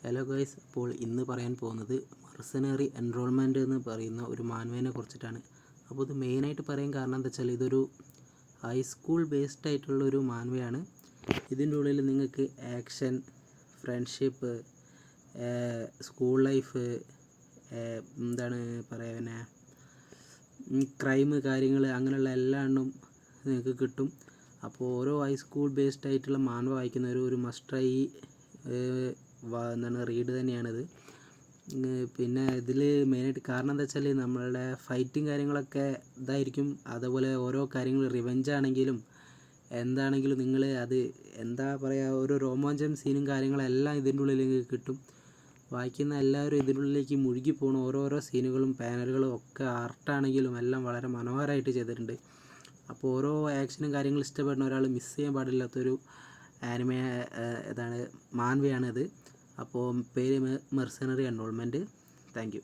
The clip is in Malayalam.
ഹലോ ഗൈസ്, അപ്പോൾ ഇന്ന് പറയാൻ പോകുന്നത് മെർസനറി എൻറോൾമെൻ്റ് എന്ന് പറയുന്ന ഒരു മാൻവേനെ കുറിച്ചിട്ടാണ്. അപ്പോൾ ഇത് മെയിനായിട്ട് പറയാൻ കാരണം എന്താ വെച്ചാൽ ഇതൊരു ഹൈസ്കൂൾ ബേസ്ഡ് ആയിട്ടുള്ള ഒരു മാൻവയാണ്. ഇതിൻ്റെ ഉള്ളിൽ നിങ്ങൾക്ക് ആക്ഷൻ, ഫ്രണ്ട്ഷിപ്പ്, സ്കൂൾ ലൈഫ്, എന്താണ് പറയുക, പിന്നെ ക്രൈം കാര്യങ്ങൾ, അങ്ങനെയുള്ള എല്ലാ എണ്ണം നിങ്ങൾക്ക് കിട്ടും. അപ്പോൾ ഓരോ ഹൈസ്കൂൾ ബേസ്ഡ് ആയിട്ടുള്ള മാൻവ വായിക്കുന്നവർ ഒരു മസ്റ്റ് ട്രൈ എന്താണ് റീഡ് തന്നെയാണിത്. പിന്നെ ഇതിൽ മെയിനായിട്ട് കാരണം എന്താ വെച്ചാൽ നമ്മളുടെ ഫൈറ്റും കാര്യങ്ങളൊക്കെ ഇതായിരിക്കും. അതേപോലെ ഓരോ കാര്യങ്ങൾ റിവെഞ്ച് ആണെങ്കിലും എന്താണെങ്കിലും നിങ്ങൾ അത് എന്താ പറയുക, ഓരോ രോമാഞ്ചം സീനും കാര്യങ്ങളെല്ലാം ഇതിൻ്റെ ഉള്ളിലേക്ക് കിട്ടും. വായിക്കുന്ന എല്ലാവരും ഇതിൻ്റെ ഉള്ളിലേക്ക് മുഴുകി പോകണം. ഓരോരോ സീനുകളും പാനലുകളും ഒക്കെ ആർട്ടാണെങ്കിലും എല്ലാം വളരെ മനോഹരമായിട്ട് ചെയ്തിട്ടുണ്ട്. അപ്പോൾ ഓരോ ആക്ഷനും കാര്യങ്ങളും ഇഷ്ടപ്പെടുന്ന ഒരാൾ മിസ് ചെയ്യാൻ പാടില്ലാത്തൊരു ആനിമേ മാൻവയാണിത്. അപ്പോൾ പേര് മെർസനറി എൻറോൾമെൻറ്റ്. Thank you.